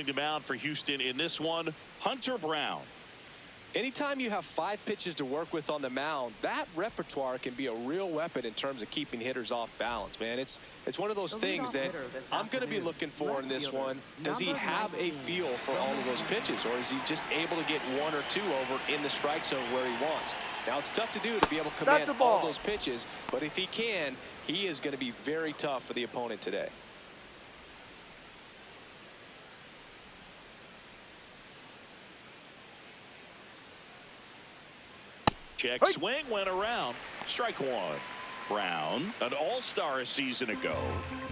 patrolling the mound for Houston in this one, Hunter Brown. Anytime you have 5 pitches to work with on the mound, that repertoire can be a real weapon in terms of keeping hitters off balance, man. It's one of those things that I'm going to be looking for in this one. Does he have a feel for all of those pitches, or is he just able to get 1 or 2 over in the strike zone where he wants? Now, it's tough to do to be able to command all those pitches, but if he can, he is going to be very tough for the opponent today. Check swing went around. Strike 1. Brown, an all-star a season ago,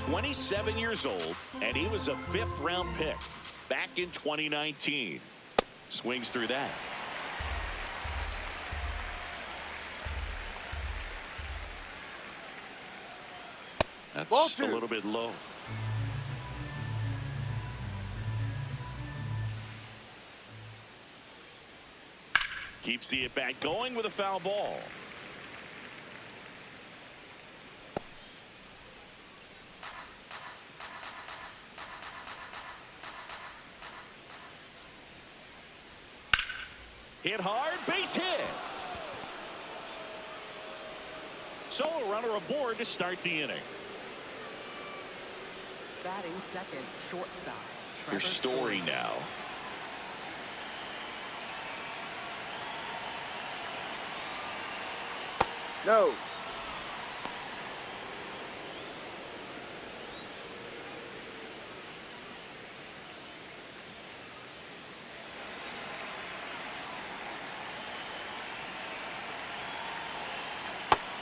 27 years old, and he was a 5th-round pick back in 2019. Swings through that. That's a little bit low. Keeps the at-bat going with a foul ball. Hit hard, base hit. So a runner aboard to start the inning. Batting second, shortstop. Here's Story now. No.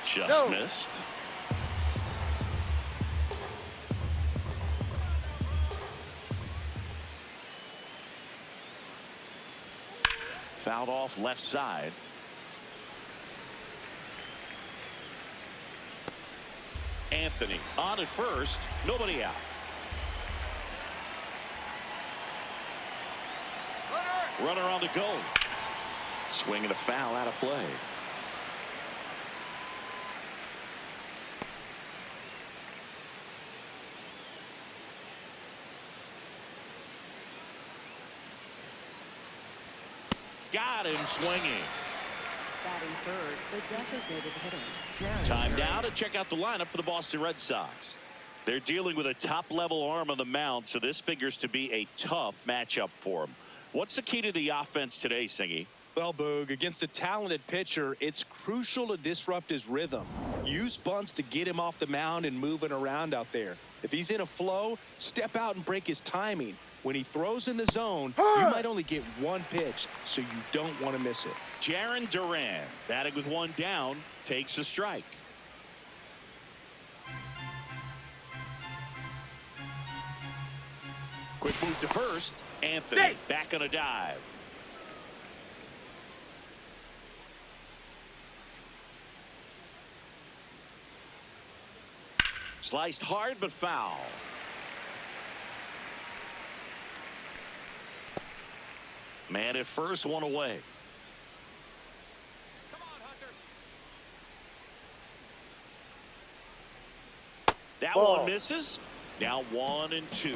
Just missed. Fouled off left side. Anthony on at first, nobody out. Runner on the go. Swing and a foul out of play. Got him swinging. Batting third, the designated hitter. Time now to check out the lineup for the Boston Red Sox. They're dealing with a top-level arm on the mound, so this figures to be a tough matchup for them. What's the key to the offense today, Singy? Well, Boog, against a talented pitcher, it's crucial to disrupt his rhythm. Use bunts to get him off the mound and moving around out there. If he's in a flow, step out and break his timing. When he throws in the zone, you might only get 1 pitch, so you don't want to miss it. Jarren Duran, batting with 1 down, takes a strike. Quick move to first. Anthony back on a dive. Sliced hard but foul. Man at first, 1 away. Come on, Hunter. That one misses. Now 1 and 2.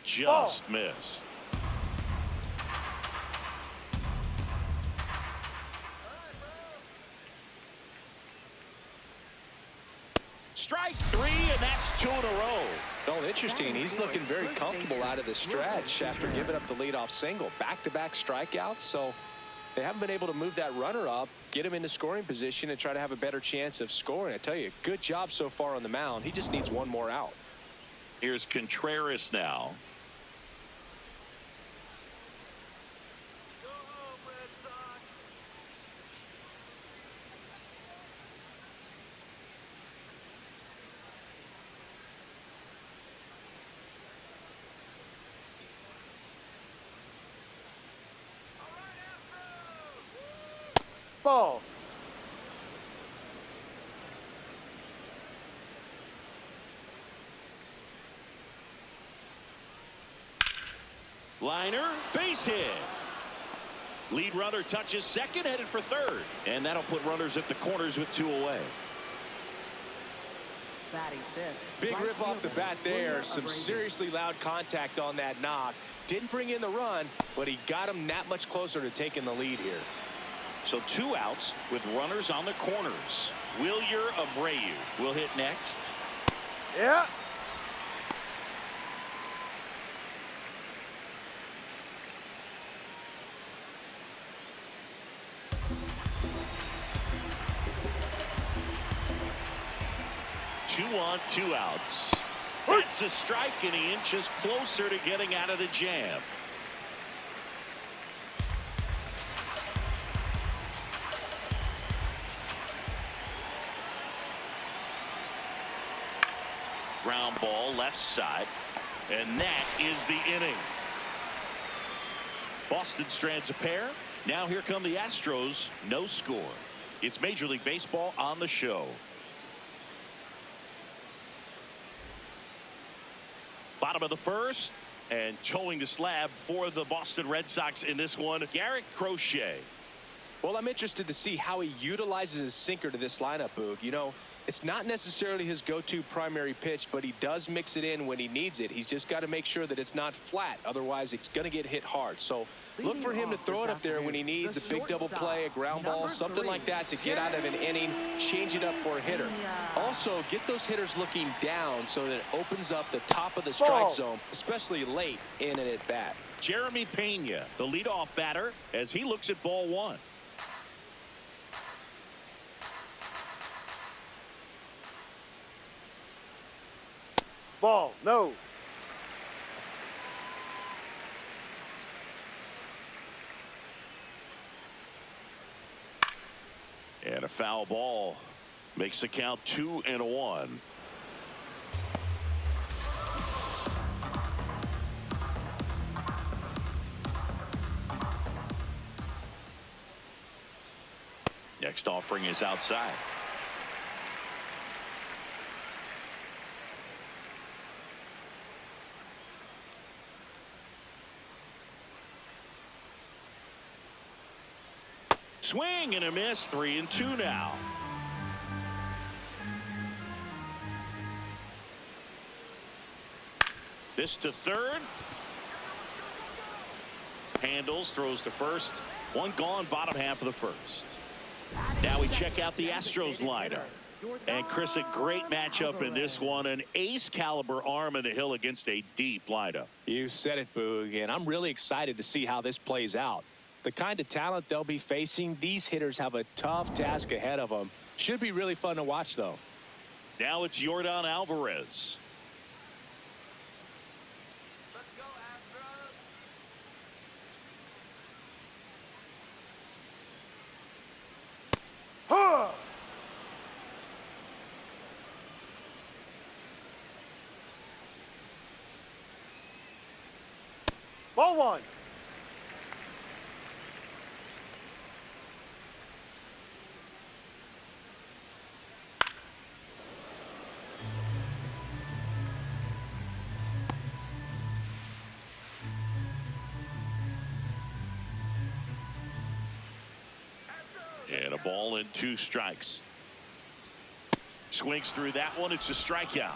Just missed. Strike 3, and that's 2 in a row. Well, interesting. He's looking very comfortable out of the stretch after giving up the leadoff single. Back-to-back strikeouts, so they haven't been able to move that runner up, get him into scoring position, and try to have a better chance of scoring. I tell you, good job so far on the mound. He just needs 1 more out. Here's Contreras now. Ball. Liner, base hit. Lead runner touches second, headed for third. And that'll put runners at the corners with 2 away. Batting fifth. Big Right rip off the fielder, bat there. William Some Abreu. seriously loud contact on that knock. Didn't bring in the run, but he got him that much closer to taking the lead here. So 2 outs with runners on the corners. William Abreu will hit next. Yeah. Two on, 2 outs. That's a strike, and he inches closer to getting out of the jam. Ground ball left side, and that is the inning. Boston strands a pair. Now here come the Astros. No score. It's Major League Baseball on the show. Bottom of the first, and towing the slab for the Boston Red Sox in this one, Garrett Crochet. Well, I'm interested to see how he utilizes his sinker to this lineup, Boog. You know, it's not necessarily his go-to primary pitch, but he does mix it in when he needs it. He's just got to make sure that it's not flat. Otherwise, it's going to get hit hard. So look for him to throw it up there when he needs a big double play, a ground ball, something like that to get out of an inning, change it up for a hitter. Also, get those hitters looking down so that it opens up the top of the strike zone, especially late in an at-bat. Jeremy Pena, the leadoff batter, as he looks at ball 1. Ball. No. And a foul ball makes the count 2-1. Next offering is outside. Swing and a miss. 3-2 now. This to third. Handles, throws to first. One gone, bottom half of the first. Now we check out the Astros lineup. And Chris, a great matchup in this one. An ace caliber arm in the hill against a deep lineup. You said it, Boog, and I'm really excited to see how this plays out. The kind of talent they'll be facing, these hitters have a tough task ahead of them. Should be really fun to watch, though. Now it's Yordan Alvarez. Huh. Ball 1. And a ball and 2 strikes. Swings through that one. It's a strikeout.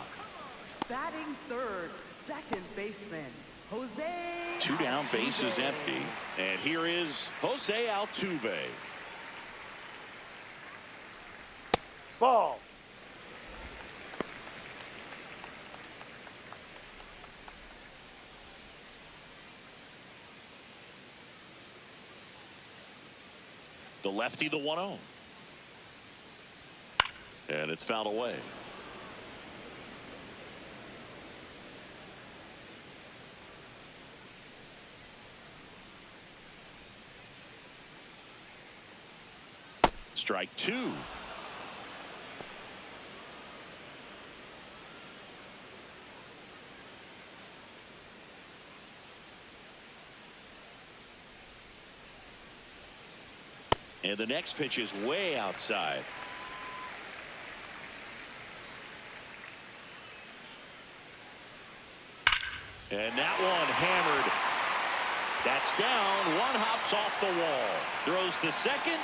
Batting third, second baseman, Jose. 2 down, base is empty. And here is Jose Altuve. Ball. The lefty, the 1-0. And it's fouled away. Strike 2. And the next pitch is way outside. And that one hammered. That's down. One hops off the wall. Throws to second.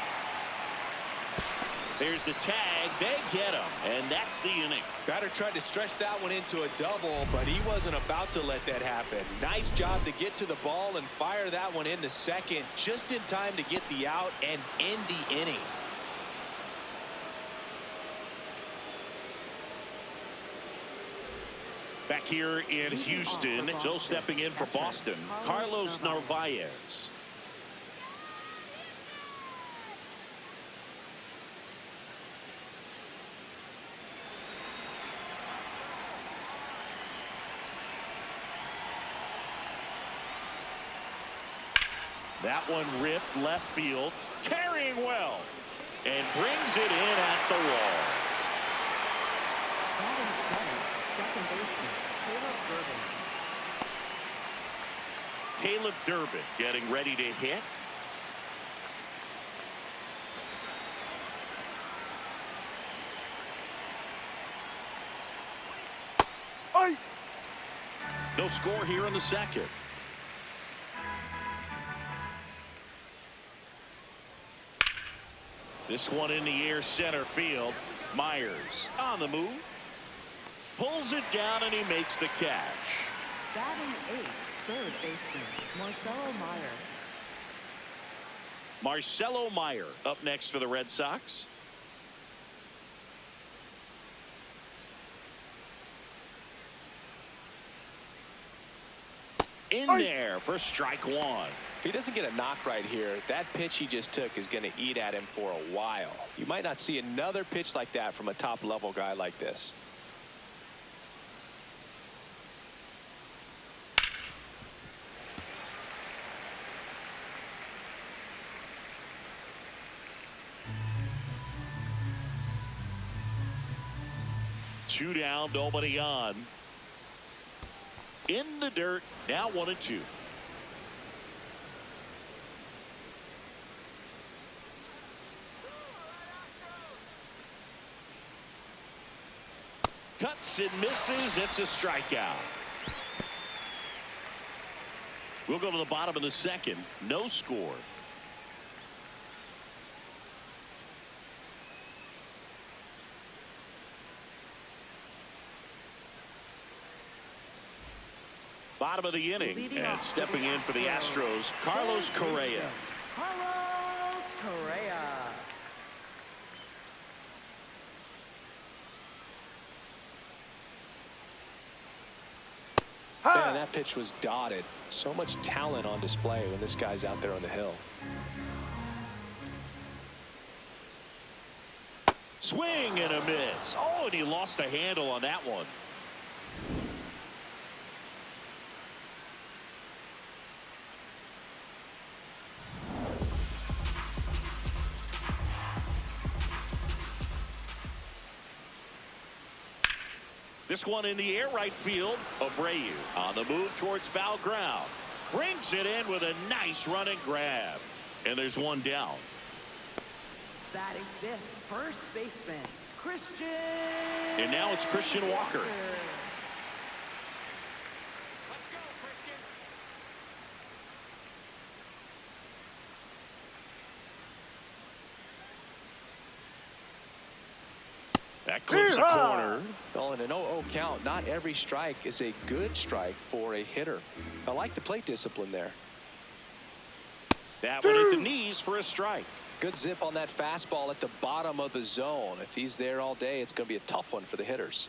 There's the tag. They get him, and that's the inning. Batter tried to stretch that one into a double, but he wasn't about to let that happen. Nice job to get to the ball and fire that one into second just in time to get the out and end the inning. Back here in Houston, so stepping in for Boston, Carlos Narvaez. That one ripped left field, carrying well, and brings it in at the wall. Batting seventh, second baseman, Caleb Durbin getting ready to hit. Hey. No score here in the second. This one in the air, center field. Myers on the move. Pulls it down, and he makes the catch. Batting eighth, third baseman, Marcelo Meyer. Marcelo Meyer up next for the Red Sox. In there for strike one. If he doesn't get a knock right here, that pitch he just took is going to eat at him for a while. You might not see another pitch like that from a top-level guy like this. Two down, nobody on. In the dirt, now 1-2. Cuts and misses. It's a strikeout. We'll go to the bottom of the second. No score. Bottom of the inning, and stepping in for the Astros, Carlos Correa. Carlos Correa. Man, that pitch was dotted. So much talent on display when this guy's out there on the hill. Swing and a miss. Oh, and he lost the handle on that one. This one in the air, right field. Abreu on the move towards foul ground. Brings it in with a nice run and grab. And there's one down. Batting fifth, first baseman, Christian. And now it's Christian Walker. That clips the corner. Well, in an 0-0 count, not every strike is a good strike for a hitter. I like the plate discipline there. That one at the knees for a strike. Good zip on that fastball at the bottom of the zone. If he's there all day, it's going to be a tough one for the hitters.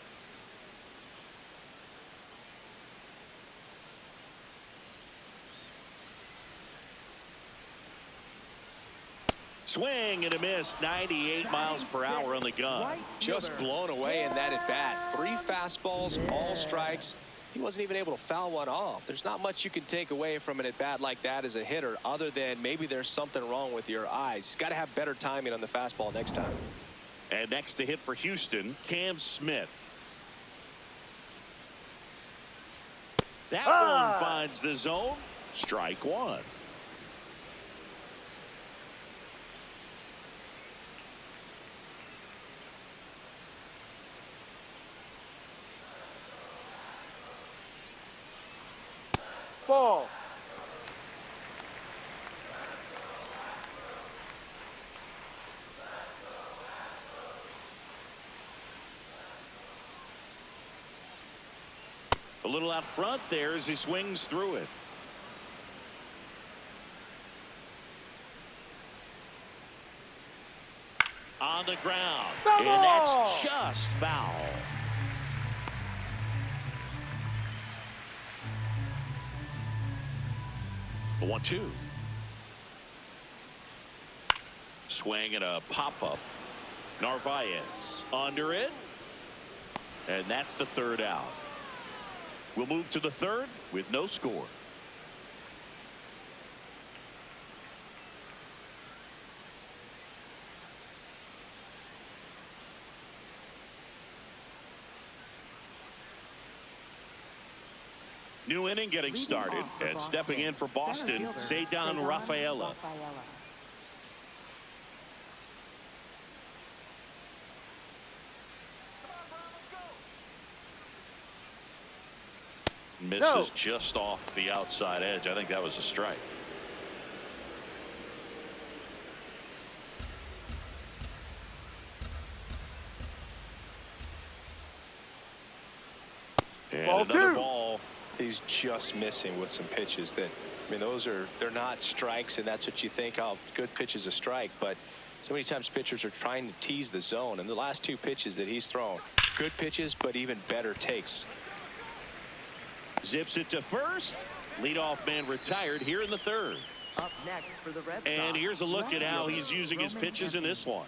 Swing and a miss. 98 miles per hour on the gun. Just blown away in that at bat. 3 fastballs, all strikes. He wasn't even able to foul one off. There's not much you can take away from an at bat like that as a hitter, other than maybe there's something wrong with your eyes. He's got to have better timing on the fastball next time. And next to hit for Houston, Cam Smith. That one finds the zone. Strike one. Ball. A little out front there as he swings through it. On the ground. Foul And ball! that's just foul. The 1-2. Swing and a pop-up. Narvaez under it. And that's the third out. We'll move to the third with no score. New inning getting started, and stepping in for Boston, Cedar Rafaela. Misses just off the outside edge. I think that was a strike. And Ball another two. ball. He's just missing with some pitches that, I mean, they're not strikes, and that's what you think, oh, good pitch is a strike. But so many times pitchers are trying to tease the zone, and the last two pitches that he's thrown, good pitches, but even better takes. Zips it to first. Leadoff man retired here in the third. Up next for the Red Sox. And here's a look at how he's using his Roman pitches in this one.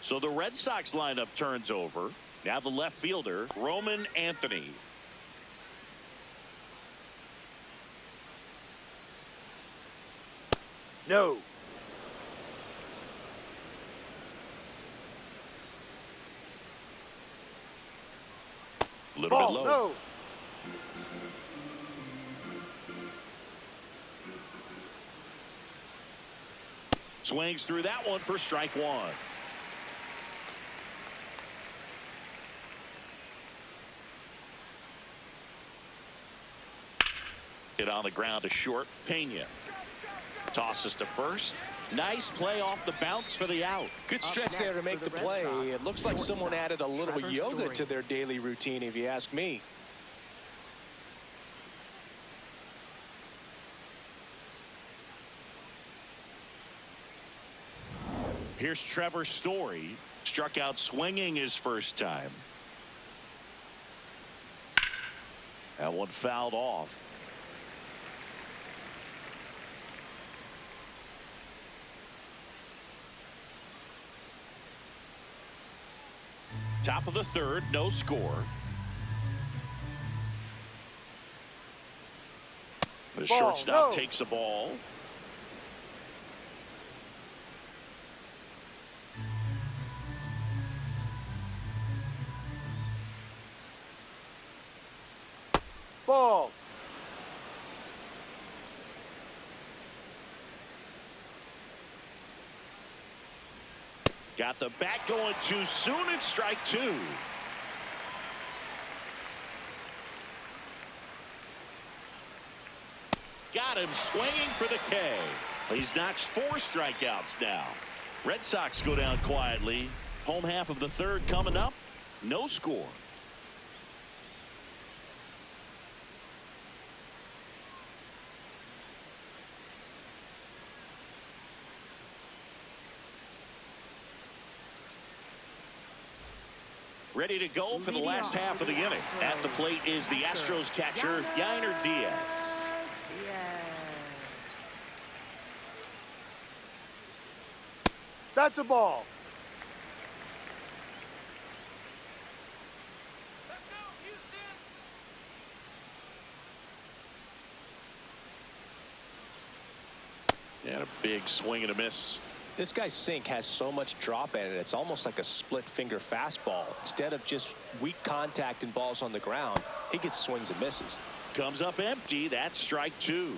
So the Red Sox lineup turns over. Now the left fielder, Roman Anthony. No. A little Ball, bit low. no. Swings through that one for strike one. Hit on the ground to short. Pena tosses to first. Nice play off the bounce for the out. Good stretch there to make the play. It looks like someone added a little yoga to their daily routine, if you ask me. Here's Trevor Story. Struck out swinging his first time. That one fouled off. Top of the third, no score. The Ball, shortstop no. takes the ball. Ball. Got the bat going too soon. It's strike two. Got him swinging for the K. He's notched 4 strikeouts now. Red Sox go down quietly. Home half of the third coming up. No score. Ready to go for the last half of the inning. At the plate is the Astros catcher, Yainer Diaz. That's a ball. And a big swing and a miss. This guy's sink has so much drop in it. It's almost like a split finger fastball. Instead of just weak contact and balls on the ground, he gets swings and misses. Comes up empty. That's strike two.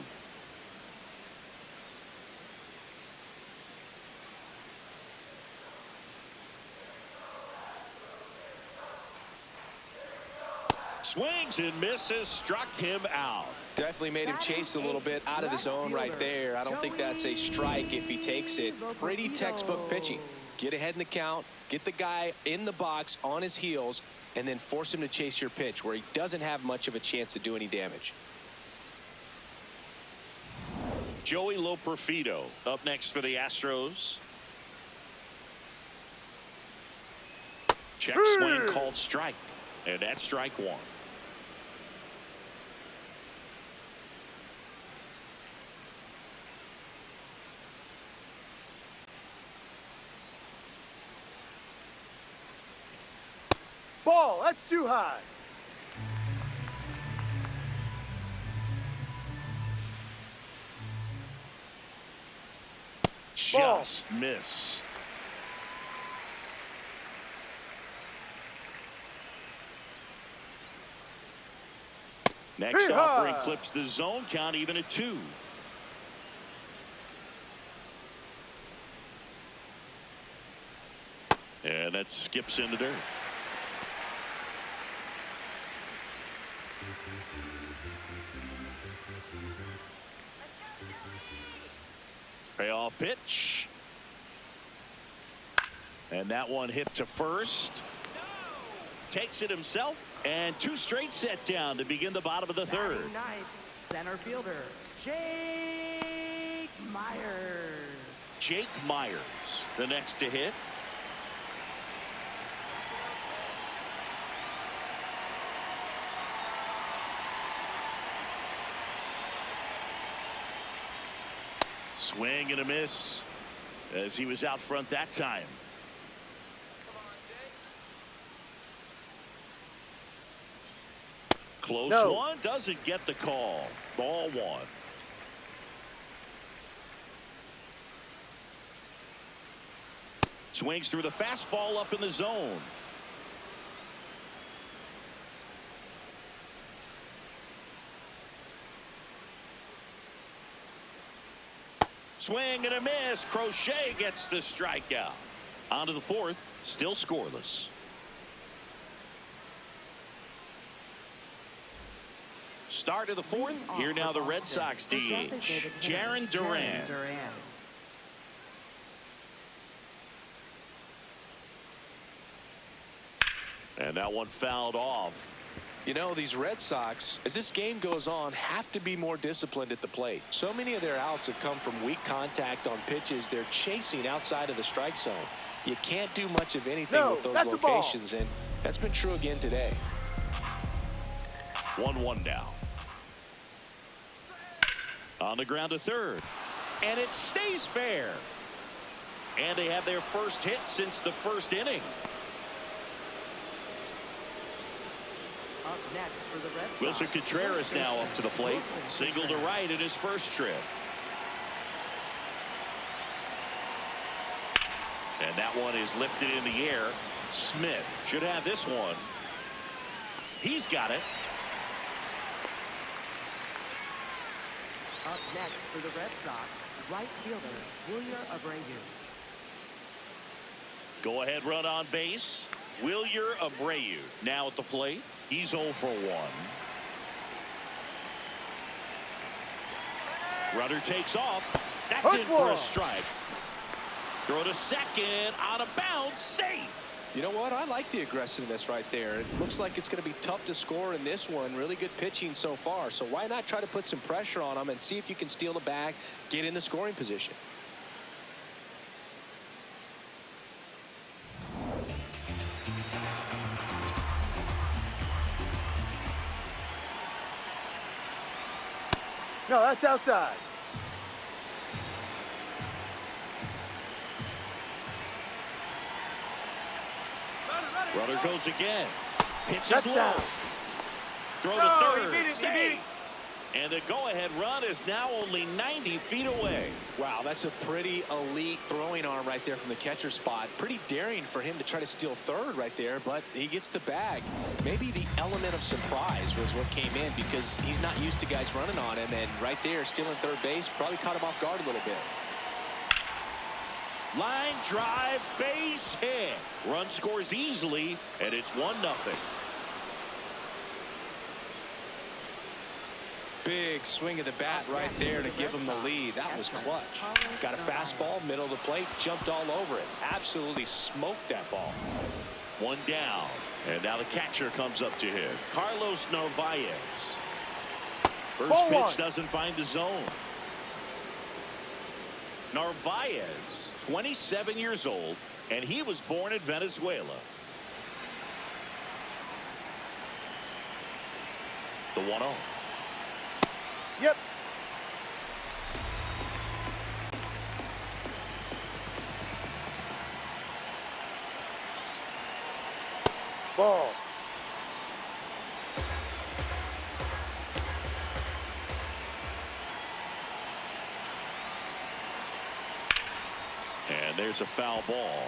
Swings and misses, struck him out. Definitely made him chase a little bit out of the zone right there. I don't think that's a strike if he takes it. Pretty textbook pitching. Get ahead in the count, get the guy in the box on his heels, and then force him to chase your pitch where he doesn't have much of a chance to do any damage. Joey Loperfido up next for the Astros. Check swing called strike. And that's strike one. Ball, that's too high. Just missed. Next offering clips the zone count even at 2. And that skips into dirt. Payoff pitch. And that one hit to first. Takes it himself. And 2 straight set down to begin the bottom of the third. Ninth, center fielder, Jake Myers. Jake Myers, the next to hit. Swing and a miss as he was out front that time. Close one, doesn't get the call. Ball 1. Swings through the fastball up in the zone. Swing and a miss. Crochet gets the strikeout. On to the 4th, still scoreless. Start of the 4th. Here now the Red Sox DH, Jarren Duran. And that one fouled off. You know, these Red Sox, as this game goes on, have to be more disciplined at the plate. So many of their outs have come from weak contact on pitches they're chasing outside of the strike zone. You can't do much of anything with those locations, and that's been true again today. 1-1 now. On the ground to third. And it stays fair. And they have their first hit since the first inning. Up next for the Red Sox, Wilson Contreras now up to the plate. Single to right in his first trip. And that one is lifted in the air. Smith should have this one. He's got it. Up next for the Red Sox, right fielder, Wilyer Abreu. Go ahead run on base. Wilyer Abreu now at the plate. He's 0 for 1. Runner takes off. That's in for a strike. Throw to second, out of bounds, safe. You know what? I like the aggressiveness right there. It looks like it's going to be tough to score in this one. Really good pitching so far. So why not try to put some pressure on them and see if you can steal the bag, get in the scoring position. No, that's outside. Runner goes again. Pitches low. Throw to third. Safe. And the go-ahead run is now only 90 feet away. Wow, that's a pretty elite throwing arm right there from the catcher spot. Pretty daring for him to try to steal third right there, but he gets the bag. Maybe the element of surprise was what came in because he's not used to guys running on him, and right there, stealing third base, probably caught him off guard a little bit. Line drive, base hit. Run scores easily, and it's 1-0. big swing of the bat right there to give him the lead. That was clutch. Got a fastball, middle of the plate, jumped all over it. Absolutely smoked that ball. One down. And now the catcher comes up to hit. Carlos Narvaez. First Ball pitch one. doesn't find the zone. Narvaez, 27 years old, and he was born in Venezuela. The 1-0. Yep. Ball. And there's a foul ball.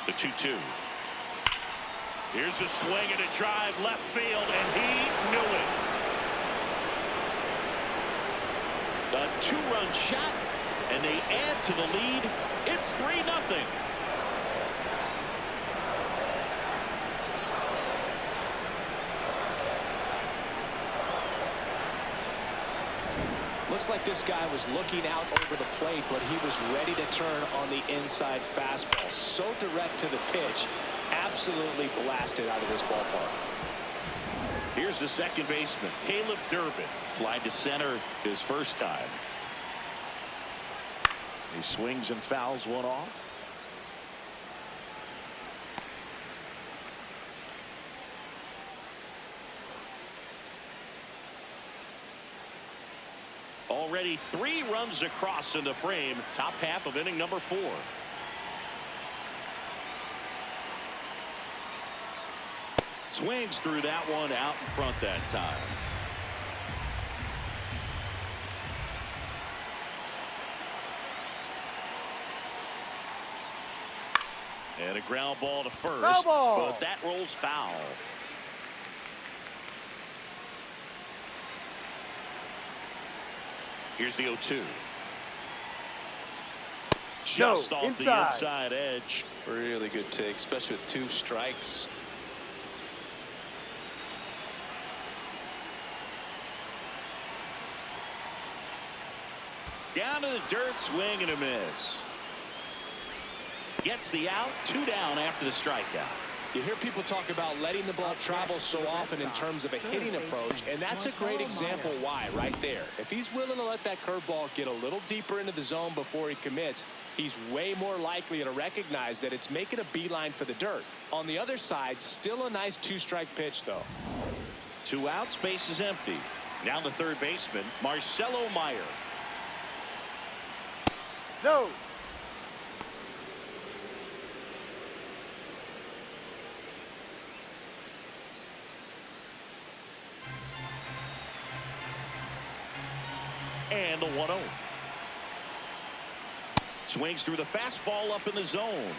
The 2-2. Here's a swing and a drive left field, and he knew it. A two-run shot, and they add to the lead. It's 3-0. Looks like this guy was looking out over the plate, but he was ready to turn on the inside fastball. So direct to the pitch. Absolutely blasted out of this ballpark. Here's the second baseman, Caleb Durbin. Fly to center his first time. He swings and fouls one off. Already 3 runs across in the frame. Top half of inning number 4. Swings through that one out in front that time. And a ground ball to first. Foul ball. But that rolls foul. Here's the 0-2. Just off the inside edge. Really good take, especially with 2 strikes. Down to the dirt, swing and a miss. Gets the out, 2 down after the strikeout. You hear people talk about letting the ball travel so often in terms of a hitting approach, and that's a great example why right there. If he's willing to let that curveball get a little deeper into the zone before he commits, he's way more likely to recognize that it's making a beeline for the dirt. On the other side, still a nice 2-strike pitch, though. 2 outs, base is empty. Now the third baseman, Marcelo Meyer. No. And the 1-0. Swings through the fastball up in the zone.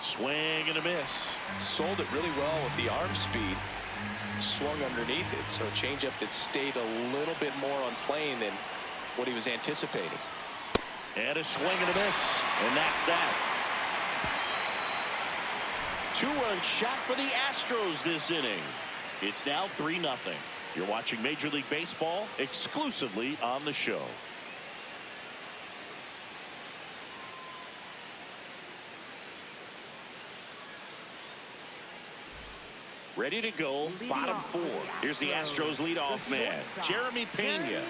Swing and a miss. Sold it really well with the arm speed. Swung underneath it, so a changeup that stayed a little bit more on plane than what he was anticipating. And a swing and a miss. And that's that. 2-run shot for the Astros this inning. It's now 3-0. You're watching Major League Baseball exclusively on the show. Ready to go, bottom 4. Here's the Astros leadoff man, Jeremy Pena.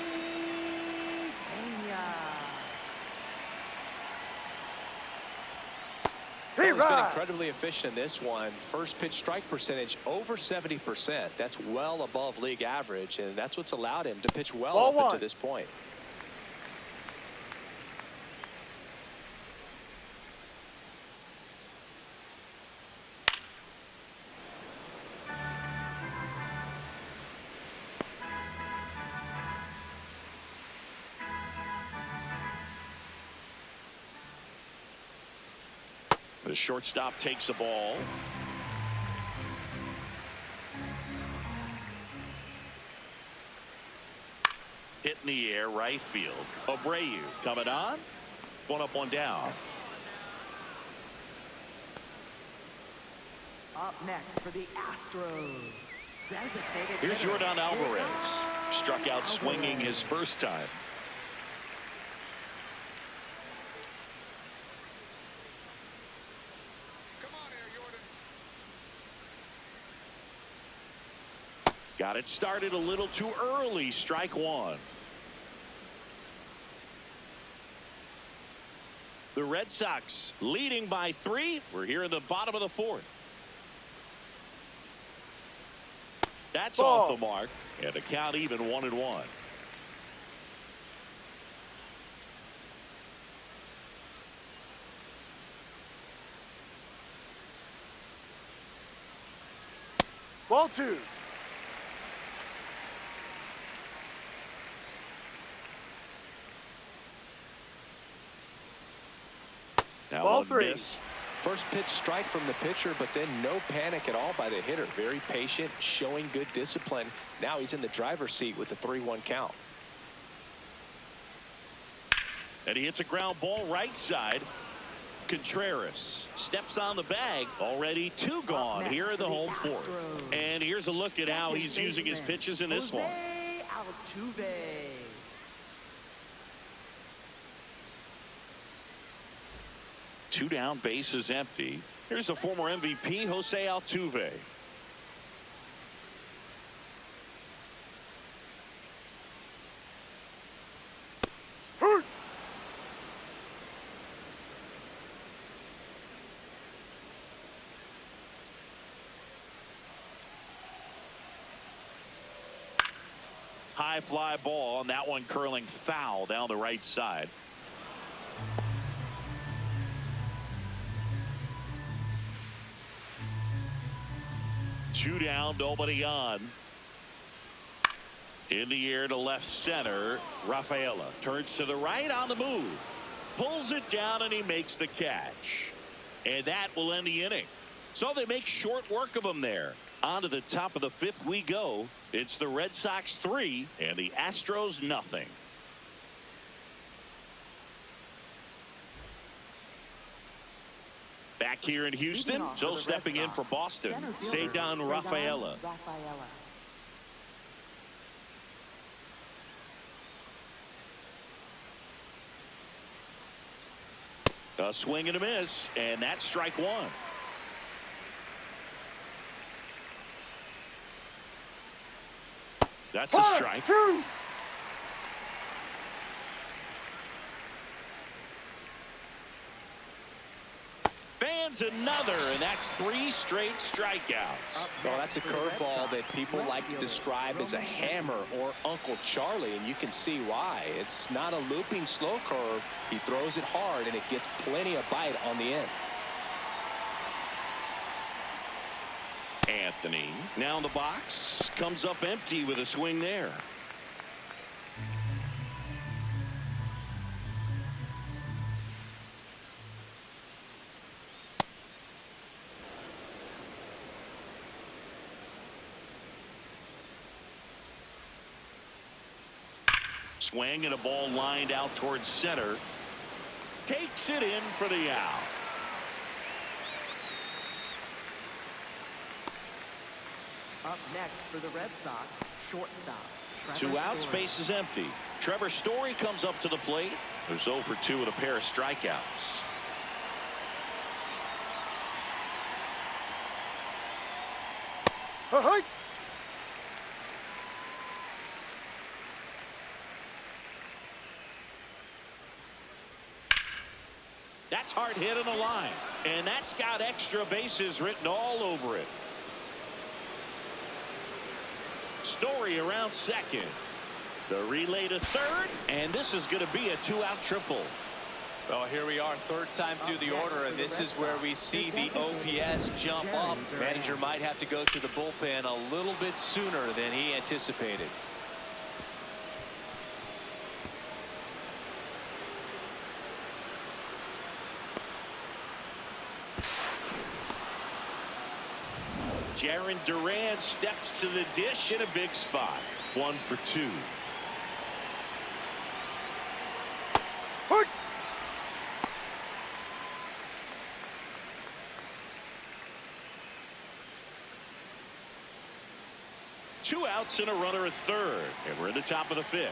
Well, he's been incredibly efficient in this one. First pitch strike percentage over 70%. That's well above league average, and that's what's allowed him to pitch well up until this point. The shortstop takes a ball. in the air, right field. Abreu coming on. One up, one down. Up next for the Astros. Designated Here's hitter, Jordan Alvarez. Struck out swinging his first time. Got it started a little too early. Strike one. The Red Sox leading by 3. We're here in the bottom of the 4th. That's Ball. off the mark, and the count even 1-1. Ball 2. Now Ball one 3. missed. First pitch strike from the pitcher, but then no panic at all by the hitter. Very patient, showing good discipline. Now he's in the driver's seat with the 3-1 count. And he hits a ground ball right side. Contreras steps on the bag. Already 2 gone here in the home 4th. And here's a look at how he's using his pitches in this one. Altuve. 2 down, bases empty. Here's the former MVP, Jose Altuve. Hurt. High fly ball, and that one curling foul down the right side. Two down, nobody on. In the air to left center. Rafaela turns to the right on the move. Pulls it down, and he makes the catch. And that will end the inning. So they make short work of him there. On to the top of the 5th we go. It's the Red Sox 3 and the Astros nothing. Back here in Houston, so stepping in for Boston, Cedar Rafaela. A swing and a miss, and that's strike one. That's a strike. 2. Fans another, and that's 3 straight strikeouts. Well, that's a curveball that people like to describe as a hammer or Uncle Charlie, and you can see why. It's not a looping slow curve. He throws it hard, and it gets plenty of bite on the end. Anthony now in the box, comes up empty with a swing there. Swing and a ball lined out towards center. Takes it in for the out. Up next for the Red Sox, shortstop. 2 outs, base is empty. Trevor Story comes up to the plate. There's 0 for 2 with a pair of strikeouts. Hi. That's hard hit on the line, and that's got extra bases written all over it. Story around second. The relay to third, and this is going to be a 2-out triple. Well, here we are, 3rd time through the order, and this is where we see the OPS jump up. Manager might have to go to the bullpen a little bit sooner than he anticipated. Jarren Duran steps to the dish in a big spot. 1 for 2. 2 outs and a runner at third. And we're in the top of the 5th.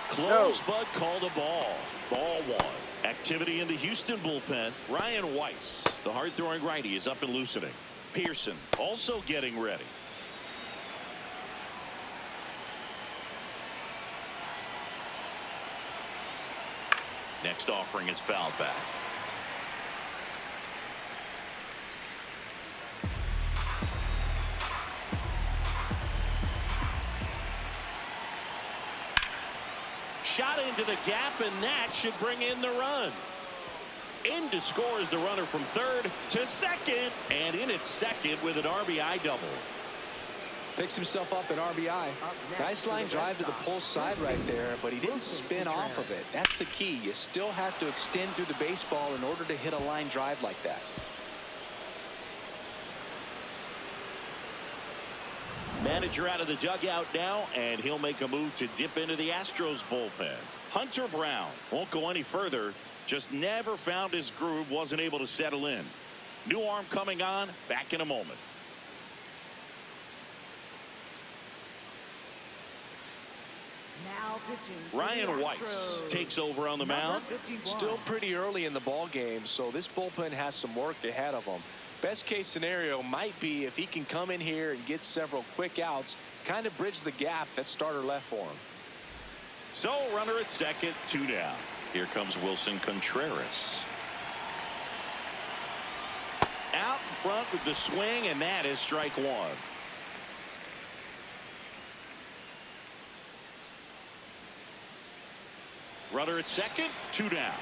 Close, but called a ball. Ball 1. Activity in the Houston bullpen. Ryan Weiss, the hard-throwing righty, is up and loosening. Pearson also getting ready. Next offering is fouled back. Shot into the gap, and that should bring in the run. In to score is the runner from third to second, and in at second with an RBI double. Picks himself up an RBI. Nice line drive to the pull side right there, but he didn't spin off of it. That's the key. You still have to extend through the baseball in order to hit a line drive like that. Manager out of the dugout now, and he'll make a move to dip into the Astros bullpen. Hunter Brown won't go any further. Just never found his groove, wasn't able to settle in. New arm coming on, back in a moment. Now pitching for Ryan the Weiss Astros. takes over on the Number mound. 51. Still pretty early in the ball game, so this bullpen has some work ahead of him. Best case scenario might be if he can come in here and get several quick outs, kind of bridge the gap that starter left for him. So runner at second, 2 down. Here comes Wilson Contreras. Out in front with the swing, and that is strike 1. Runner at second, 2 down.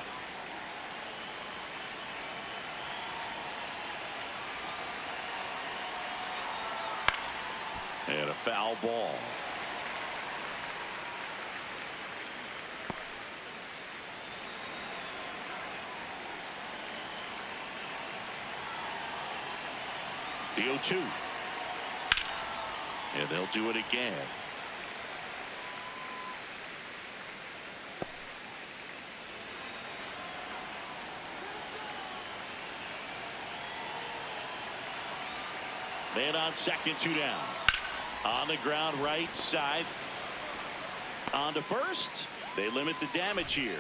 And a foul ball. The 0-2. And they'll do it again. Man on second, 2 down. On the ground right side. On to first. They limit the damage here.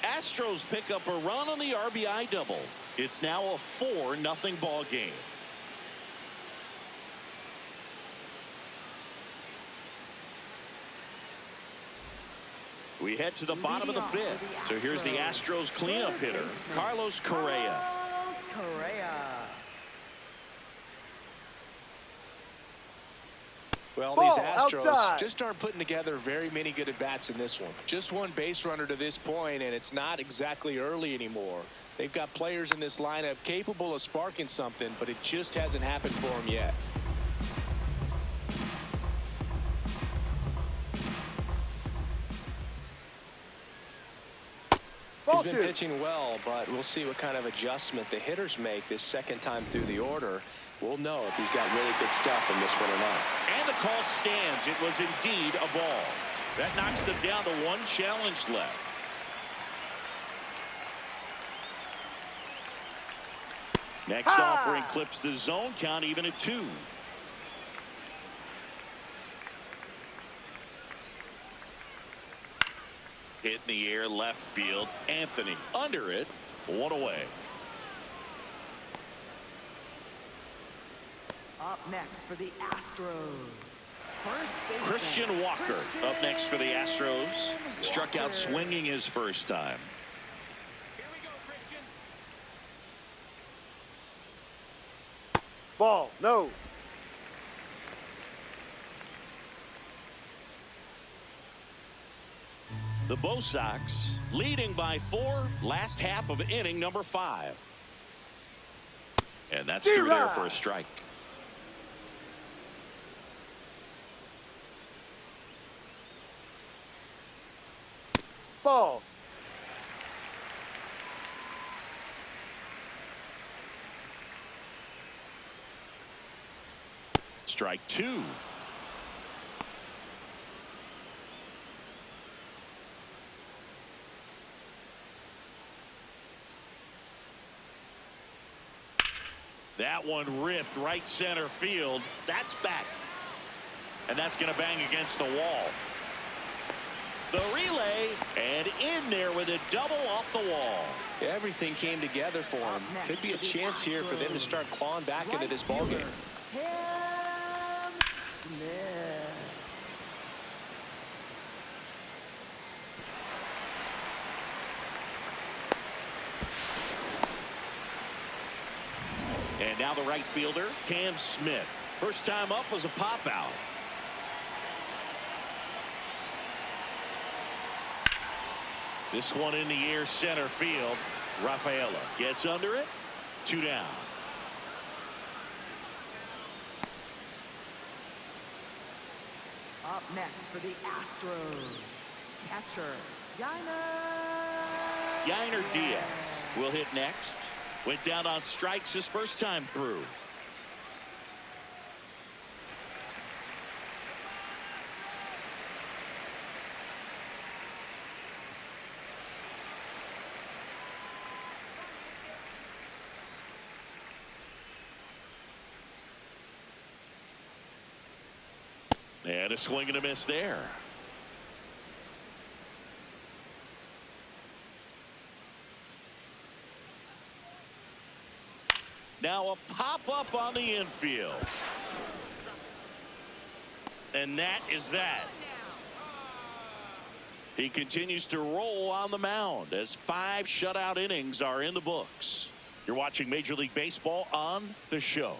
Astros pick up a run on the RBI double. It's now a 4-0 ball game. We head to the bottom of the 5th. So here's the Astros cleanup hitter, Carlos Correa. Well, Ball these Astros outside. just aren't putting together very many good at-bats in this one. Just one base runner to this point, and it's not exactly early anymore. They've got players in this lineup capable of sparking something, but it just hasn't happened for them yet. He's been pitching well, but we'll see what kind of adjustment the hitters make this second time through the order. We'll know if he's got really good stuff in this one or not. And the call stands. It was indeed a ball. That knocks them down to 1 challenge left. Next offering clips the zone count even at 2. Hit in the air left field. Anthony under it. 1 away. Up next for the Astros. First baseman, Christian Walker up next for the Astros. Struck out swinging his first time. Here we go, Christian. Ball, no. The Bo Sox leading by 4, last half of inning number 5. And that's through there for a strike. Ball. Strike 2. That one ripped right center field. That's back. And that's going to bang against the wall. The relay, and in there with a double off the wall. Everything came together for him. Could be a chance here for them to start clawing back into this ballgame. And now the right fielder, Cam Smith. First time up was a pop out. This one in the air center field. Rafaela gets under it. 2 down. Up next for the Astros, catcher Yainer Diaz will hit next. Went down on strikes his first time through. And a swing and a miss there. Now a pop-up on the infield. And that is that. He continues to roll on the mound as 5 shutout innings are in the books. You're watching Major League Baseball on The Show.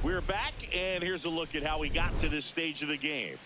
We're back, and here's a look at how we got to this stage of the game.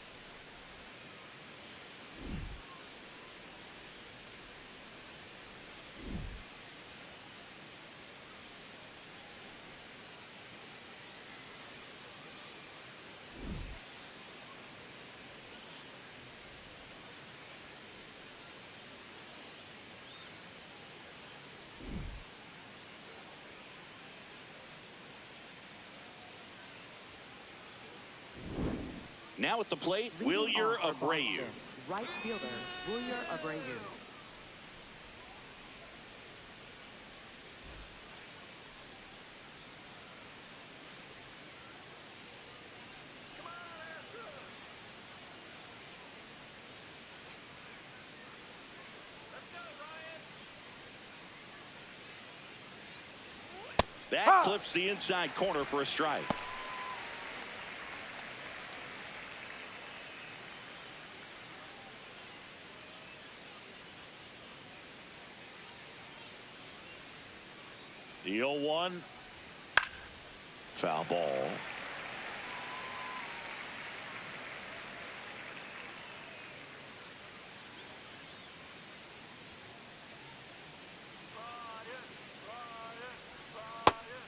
Now at the plate, Wilyer Abreu. right fielder, Wilyer Abreu. That clips the inside corner for a strike. The 0-1. Foul ball.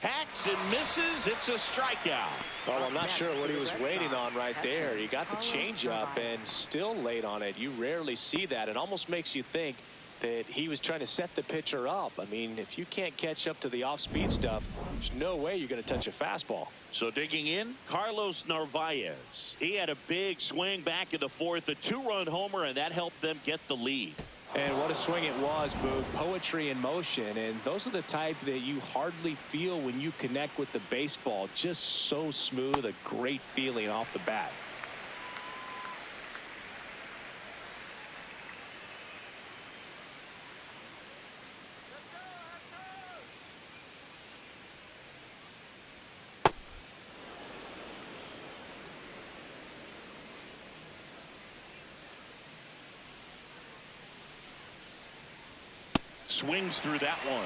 Hacks and misses. It's a strikeout. Well, I'm not sure what he was waiting on right there. He got the changeup and still late on it. You rarely see that. It almost makes you think that he was trying to set the pitcher up. I mean, if you can't catch up to the off-speed stuff, there's no way you're going to touch a fastball. So digging in, Carlos Narvaez. He had a big swing back in the fourth, a 2-run homer, and that helped them get the lead. And what a swing it was, Boog. Poetry in motion. And those are the type that you hardly feel when you connect with the baseball. Just so smooth, a great feeling off the bat. Swings through that one.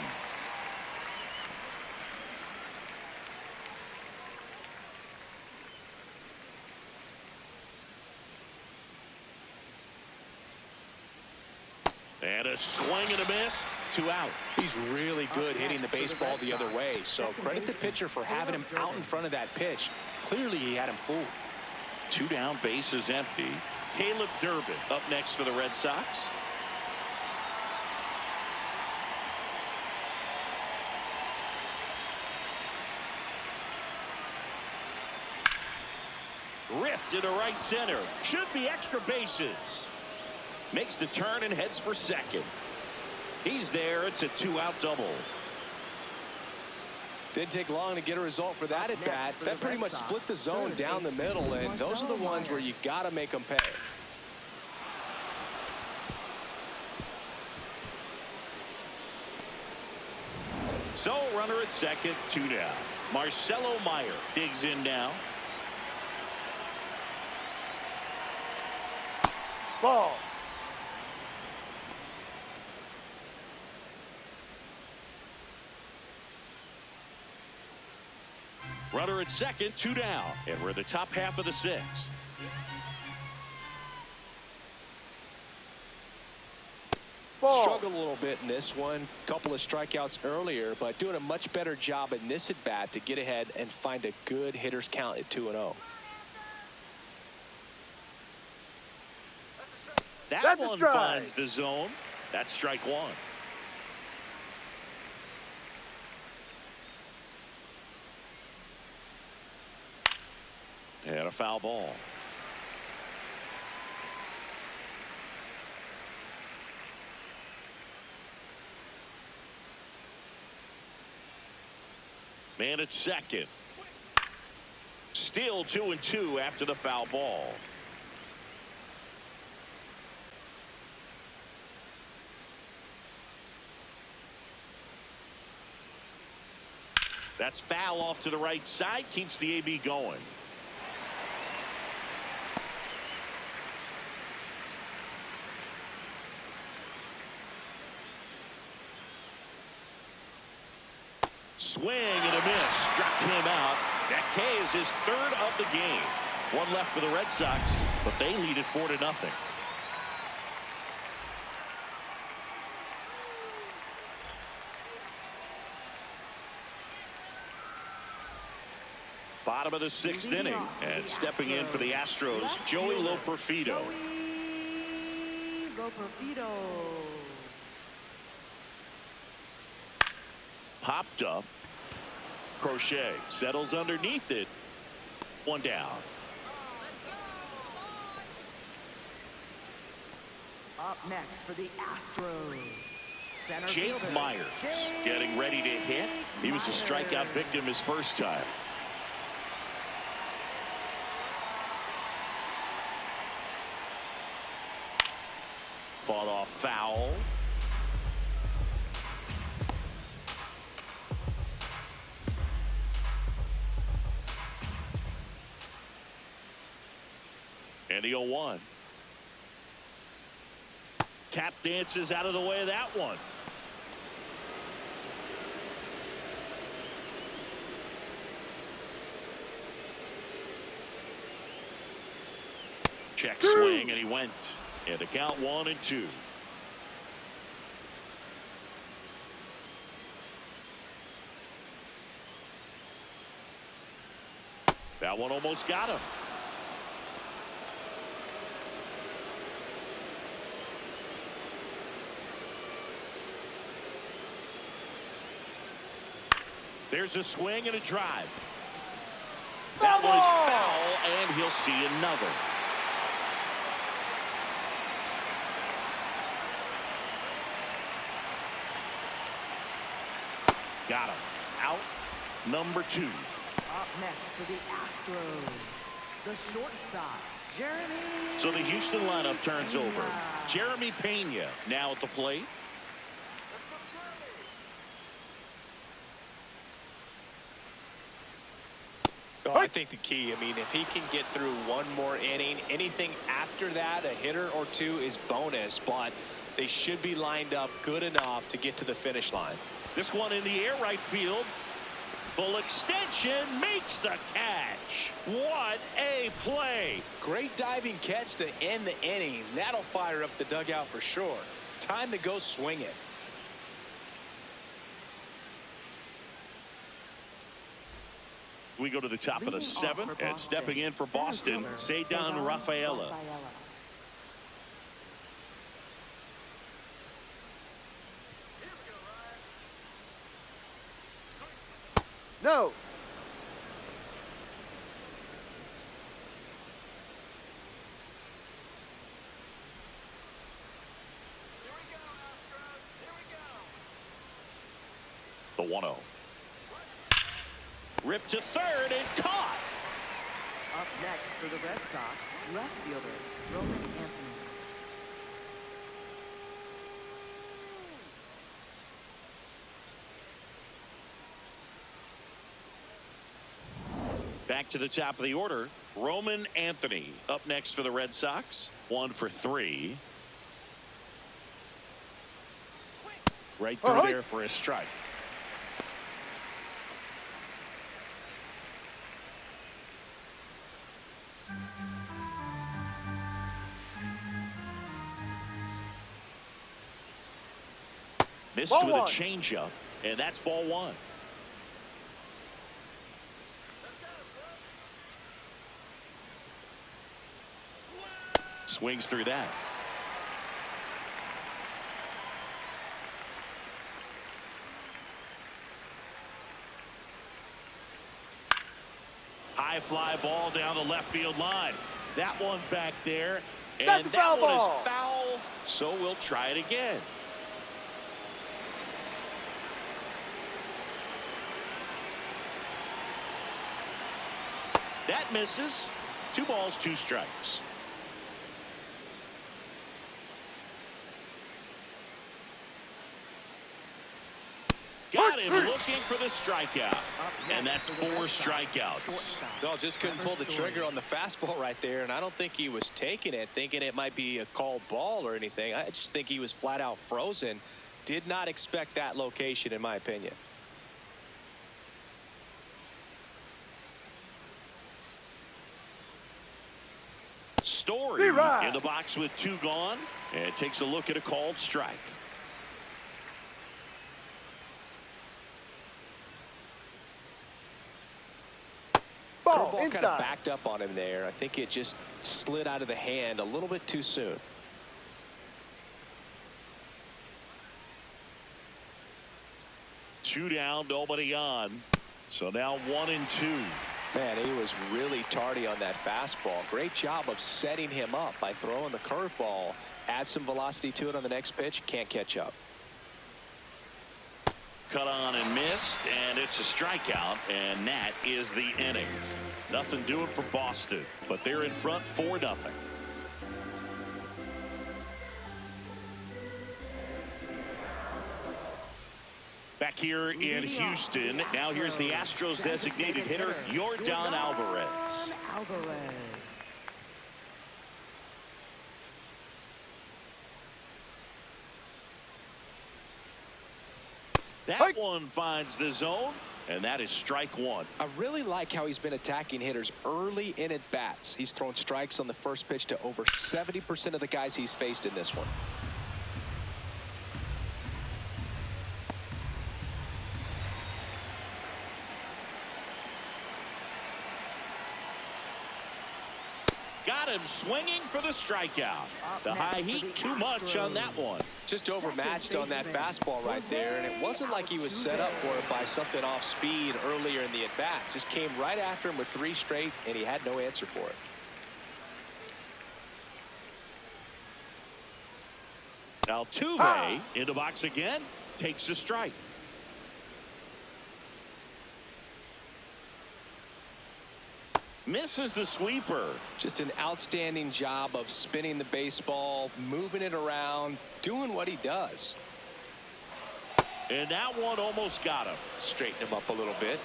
And a swing and a miss. 2 out. He's really good hitting the baseball the other way. So credit the pitcher for having him out in front of that pitch. Clearly he had him fooled. 2 down, bases empty. Caleb Durbin up next for the Red Sox. Ripped into right center. Should be extra bases. Makes the turn and heads for second. He's there. It's a 2-out double. Didn't take long to get a result for that at bat. That pretty much split the zone down the middle, and those are the ones where you got to make them pay. So runner at second, 2 down. Marcelo Meyer digs in now. Ball. Runner at second, 2 down. And we're in the top half of the 6th. Ball. Struggled a little bit in this one. Couple of strikeouts earlier, but doing a much better job in this at bat to get ahead and find a good hitter's count at 2-0. That That's a one strike. finds the zone. That's strike 1. And a foul ball. Man at second. Still 2-2 after the foul ball. That's foul off to the right side. Keeps the AB going. Swing and a miss. Struck him out. That K is his 3rd of the game. One left for the Red Sox, but they lead it 4-0. Bottom of the 6th inning, and stepping in for the Astros, Joey Loperfido. Popped up. Crochet settles underneath it. 1 down. Up next for the Astros. Center Jake fielder, Myers getting ready to hit. He was a strikeout victim his first time. Fought off foul. And the 0-1. Tap dances out of the way of that one. Check swing, and he went. And the count 1-2. That one almost got him. There's a swing and a drive. That was foul, and he'll see another. Got him. Out. Number 2. Up next for the Astros. The shortstop, Jeremy. So the Houston lineup turns over. Jeremy Pena now at the plate. Oh, I think the key, I mean, if he can get through one more inning, anything after that, a hitter or two is bonus, but they should be lined up good enough to get to the finish line. This one in the air, right field. Full extension, makes the catch. What a play. Great diving catch to end the inning. That'll fire up the dugout for sure. Time to go swing it. We go to the top of the 7th, and stepping in for Boston, Cedar Rafaela. No. Here we go, Astros. Here we go. The 1-0. Ripped to third and caught. Up next for the Red Sox, left fielder, Roman Anthony. Back to the top of the order, Roman Anthony up next for the Red Sox. 1 for 3. Right through there for a strike. Missed Ball with a one. changeup, and that's ball 1. Swings through that. High fly ball down the left field line. That one back there, and That's a that foul one ball. is foul, so we'll try it again. That misses. 2 balls, 2 strikes. Got him looking for the strikeout. And that's 4 strikeouts. No, just couldn't pull the trigger on the fastball right there, and I don't think he was taking it, thinking it might be a called ball or anything. I just think he was flat out frozen. Did not expect that location, in my opinion. Story in the box with 2 gone, and takes a look at a called strike. Ball Curveball kind of inside. backed up on him there. I think it just slid out of the hand a little bit too soon. Two down, nobody on. So now 1-2. Man, he was really tardy on that fastball. Great job of setting him up by throwing the curveball. Add some velocity to it on the next pitch. Can't catch up. Cut on and missed, and it's a strikeout, and that is the inning. Nothing doing for Boston, but they're in front 4-0. Back here in Houston, now here's the Astros designated hitter, Yordan Alvarez. Alvarez. That one finds the zone, and that is strike 1. I really like how he's been attacking hitters early in at bats. He's thrown strikes on the first pitch to over 70% of the guys he's faced in this one. Got him swinging for the strikeout. The high heat, too much on that one. Just overmatched on that fastball right there, and it wasn't like he was set up for it by something off speed earlier in the at-bat. Just came right after him with 3 straight, and he had no answer for it. Altuve in the box again, takes a strike. Misses the sweeper. Just an outstanding job of spinning the baseball, moving it around, doing what he does. And that one almost got him. Straighten him up a little bit.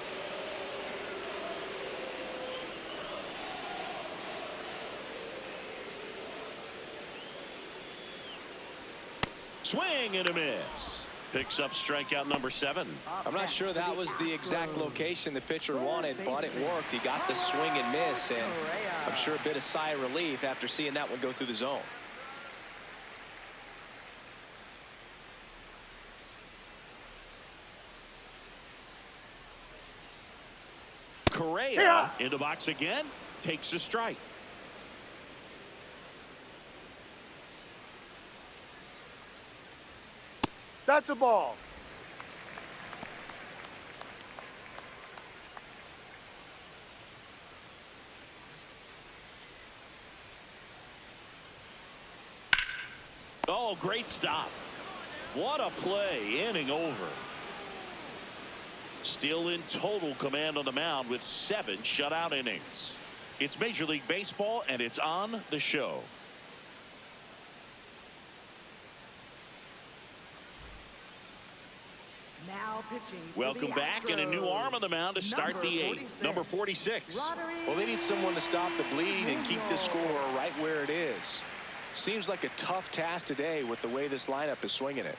Swing and a miss. Picks up strikeout number 7. I'm not sure that was the exact location the pitcher wanted, but it worked. He got the swing and miss, and I'm sure a bit of sigh of relief after seeing that one go through the zone. Correa in the box again, takes a strike. That's a ball. Oh, great stop. What a play, inning over. Still in total command on the mound with 7 shutout innings. It's Major League Baseball, and it's on the show. Now pitching for Welcome the back, and a new arm on the mound to start Number the 8th. Number 46. Well, they need someone to stop the bleed and keep the score right where it is. Seems like a tough task today with the way this lineup is swinging it.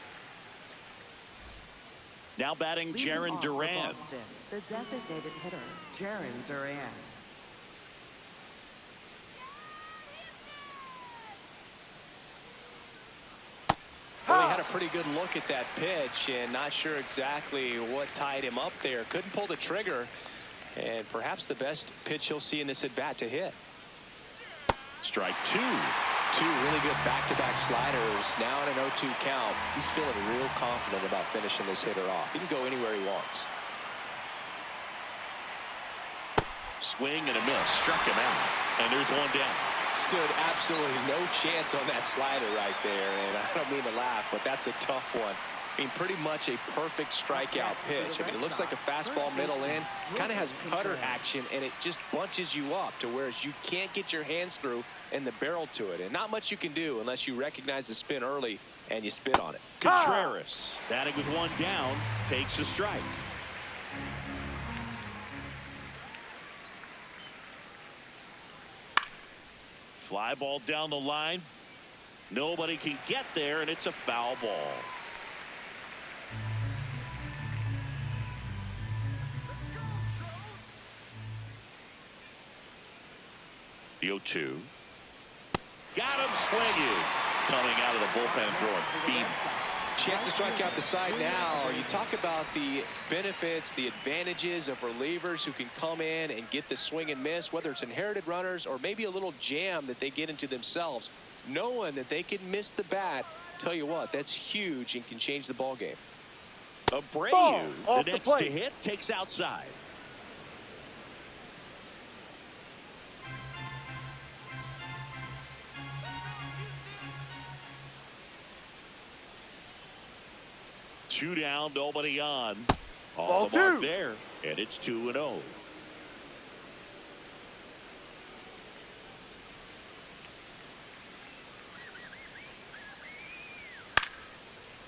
Now batting Leading Jaron off for Duran. Boston, the designated hitter, Jaron Duran. Well, he had a pretty good look at that pitch and not sure exactly what tied him up there. Couldn't pull the trigger, and perhaps the best pitch he'll see in this at bat to hit. Strike 2. 2 really good back-to-back sliders. Now in an 0-2 count. He's feeling real confident about finishing this hitter off. He can go anywhere he wants. Swing and a miss. Struck him out. And there's one down. Stood absolutely no chance on that slider right there, and I don't mean to laugh, but that's a tough one. I mean, pretty much a perfect strikeout pitch. I mean, it looks like a fastball middle in, kind of has cutter action, and it just bunches you up to where you can't get your hands through and the barrel to it, and not much you can do unless you recognize the spin early and you spit on it. Contreras, batting with 1 down, takes a strike. Fly ball down the line. Nobody can get there, and it's a foul ball. The 0-2. Got him swinging. Coming out of the bullpen throwing beams. Chance to strike out the side now. You talk about the benefits, the advantages of relievers who can come in and get the swing and miss, whether it's inherited runners or maybe a little jam that they get into themselves. Knowing that they can miss the bat, tell you what, that's huge and can change the ball game. Abreu, off the the next to plate. hit, takes outside. Two down, nobody on. Ball Off the mark 2. there, and it's 2-0.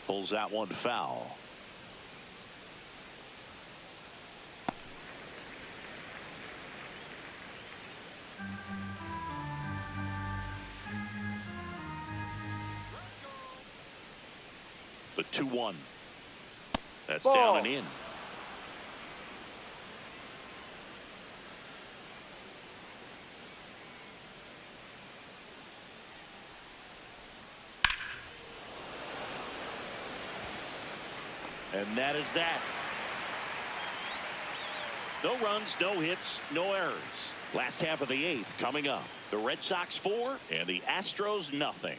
Pulls that one foul. The 2-1. That's Ball. down and in. And that is that. No runs, no hits, no errors. Last half of the 8th coming up. The Red Sox 4 and the Astros nothing.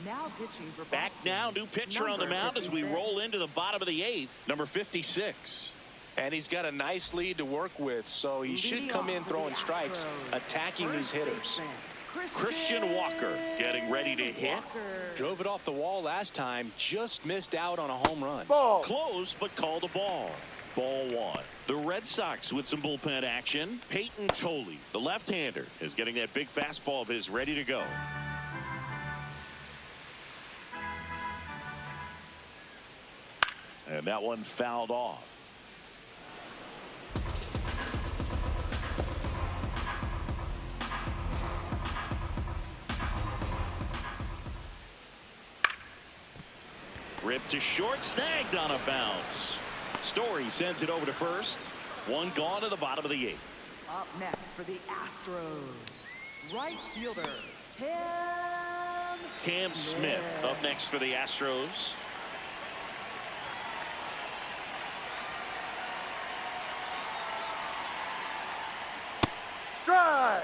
Now pitching for Back Boston, now, new pitcher on the number mound as we 56. roll into the bottom of the 8th. Number 56. And he's got a nice lead to work with, so he should Leading come in off for the throwing strikes, Astros, attacking these first hitters. baseman, Christian Walker getting ready to hit. Walker. Drove it off the wall last time, just missed out on a home run. Ball. Close, but called a ball. Ball 1. The Red Sox with some bullpen action. Peyton Toley, the left-hander, is getting that big fastball of his ready to go. And that one fouled off. Ripped to short, snagged on a bounce. Story sends it over to first. One gone to the bottom of the 8th. Up next for the Astros, right fielder, Cam Smith up next for the Astros. Drive.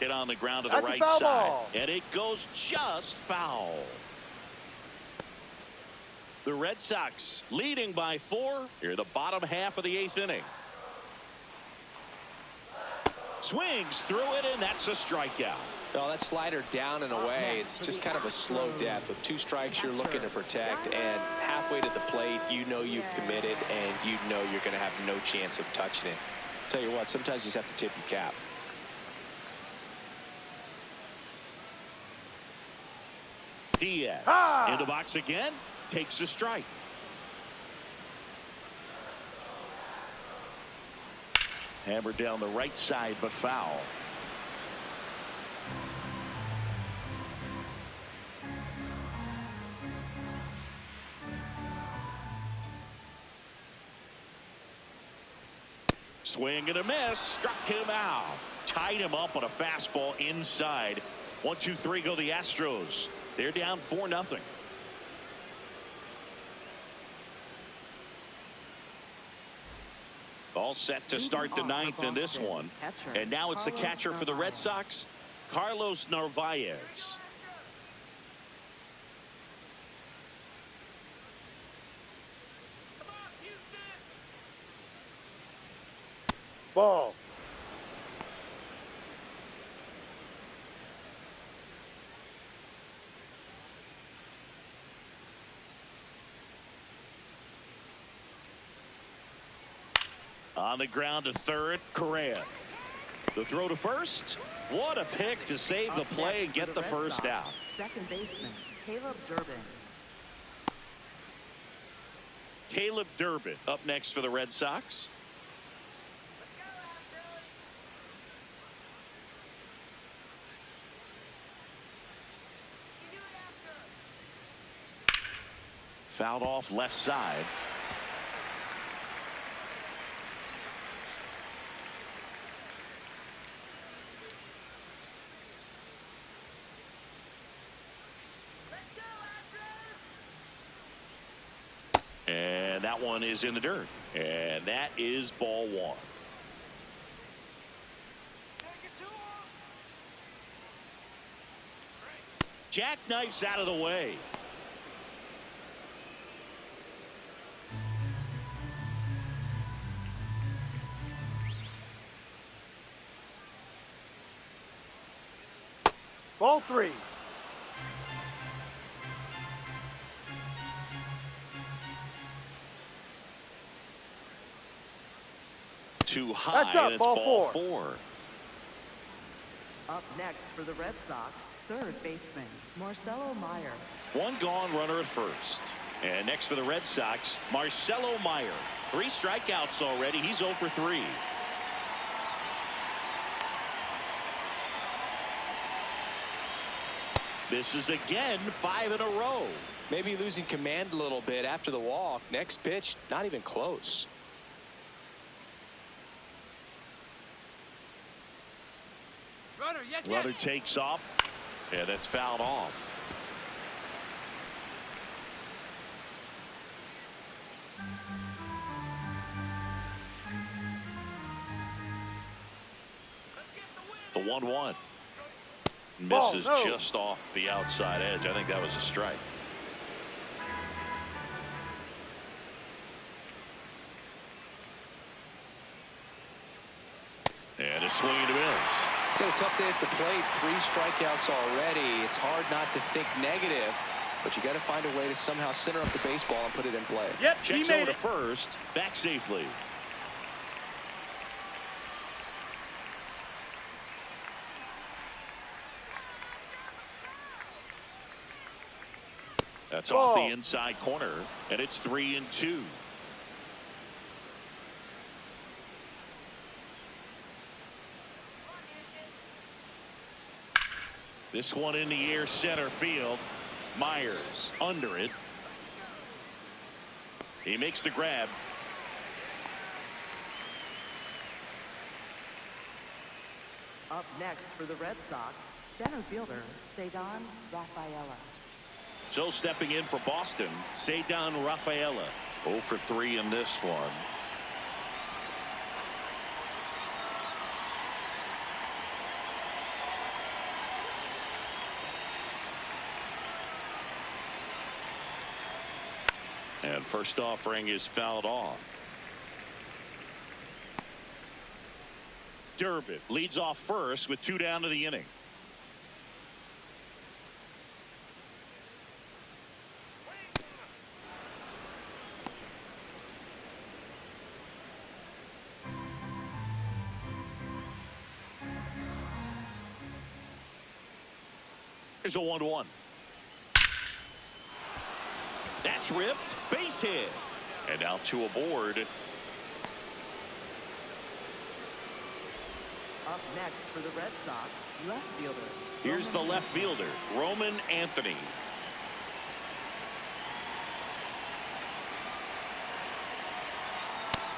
Hit on the ground to the That's a right foul side. ball. And it goes just foul. The Red Sox leading by 4 here the bottom half of the 8th inning. Swings through it, and that's a strikeout. Well, that slider down and away, it's just kind of a slow death. With 2 strikes, you're looking to protect, and halfway to the plate, you know you've committed, and you know you're going to have no chance of touching it. Tell you what, sometimes you just have to tip your cap. Diaz in the box again, takes a strike. Hammered down the right side, but foul. Swing and a miss, struck him out. Tied him up on a fastball inside. 1-2-3 go the Astros. They're down 4-0. All set to start the 9th in this one. And now it's the catcher for the Red Sox, Carlos Narvaez. Ball. On the ground to third, Correa. The throw to first. What a pick to save the play and get the first out. Second baseman, Caleb Durbin. Caleb Durbin up next for the Red Sox. Fouled off left side. And that one is in the dirt. And that is ball 1. Jackknifes out of the way. Ball 3. Too high, That's up, and it's ball ball 4. 4. Up next for the Red Sox, third baseman, Marcelo Meyer. One gone, runner at first. And next for the Red Sox, Marcelo Meyer. 3 strikeouts already. He's 0 for 3. This is again 5 in a row. Maybe losing command a little bit after the walk. Next pitch, not even close. Runner takes off, and that's fouled off. The 1-1 misses just off the outside edge. I think that was a strike. And a swing and a miss. It's had a tough day at the plate. 3 strikeouts already. It's hard not to think negative, but you got to find a way to somehow center up the baseball and put it in play. Yep, Checks over to first, back safely. That's off the inside corner, and it's 3-2. This one in the air, center field. Myers under it. He makes the grab. Up next for the Red Sox, center fielder, Ceddanne Rafaela. So stepping in for Boston, Ceddanne Rafaela. 0 for 3 in this one. And first offering is fouled off. McDermott leads off first with 2 down to the inning. Here's a 1-1. That's ripped. Base hit. And now 2 aboard. Up next for the Red Sox, left fielder. Here's the left fielder, Roman Anthony.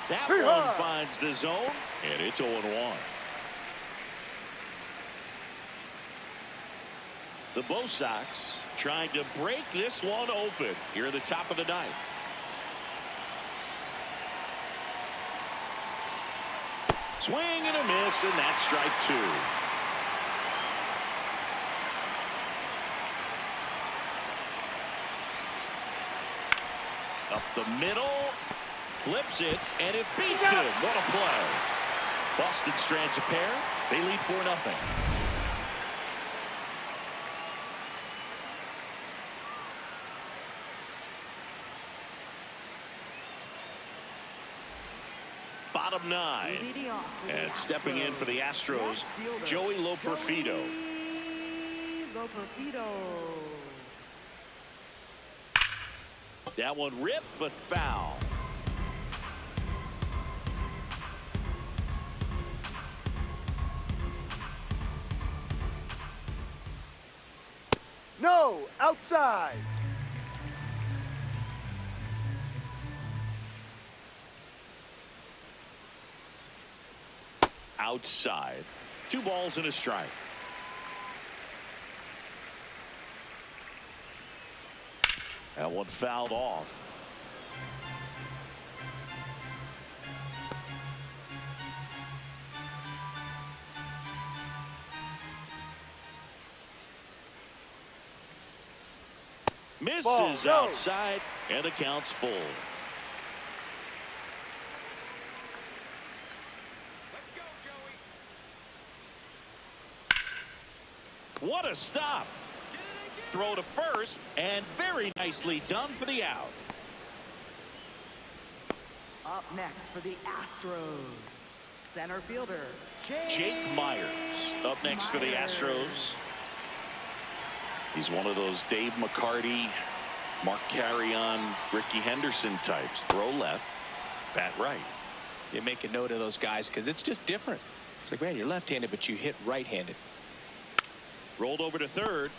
That one finds the zone, and it's 0-1. The Bo Sox trying to break this one open here at the top of the ninth. Swing and a miss, and that's strike 2. Up the middle, flips it, and it beats him. What a play. Boston strands a pair. They lead 4-0. Bottom 9. And stepping in for the Astros, Joey Loperfido. That one ripped, but foul. No, outside. Outside. 2 balls and a strike. That one fouled off. Misses outside, and the count's full. Let's go, Joey. What a stop. Throw to first, and very nicely done for the out. Up next for the Astros, center fielder, Jake Myers up next for the Astros. He's one of those Dave McCarty, Mark Carrion, Ricky Henderson types. Throw left, bat right. You make a note of those guys because it's just different. It's like, man, you're left-handed, but you hit right-handed. Rolled over to third.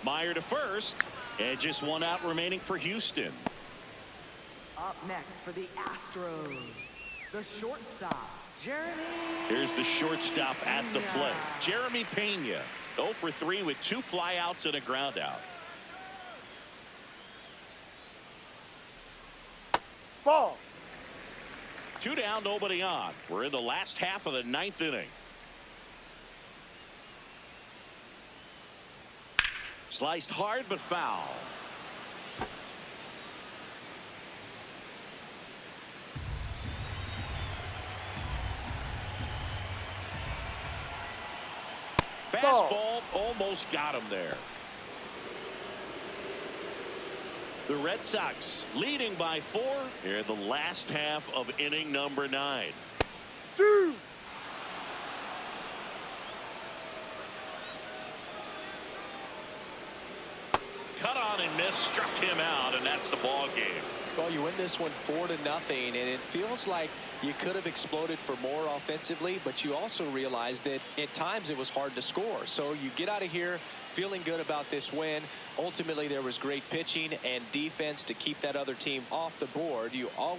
Meyer to first, and just 1 out remaining for Houston. Up next for the Astros, the shortstop, Jeremy. Here's the shortstop at the plate, Jeremy Pena. 0 for 3 with 2 flyouts and a ground out. Ball. 2 down, nobody on. We're in the last half of the 9th inning. Sliced hard but foul. Fastball almost got him there. The Red Sox leading by 4 here in the last half of inning number 9. 2. Cut on and miss, struck him out, and that's the ball game. Well, you win this one 4-0, and it feels like you could have exploded for more offensively, but you also realize that at times it was hard to score. So you get out of here feeling good about this win. Ultimately, there was great pitching and defense to keep that other team off the board. You always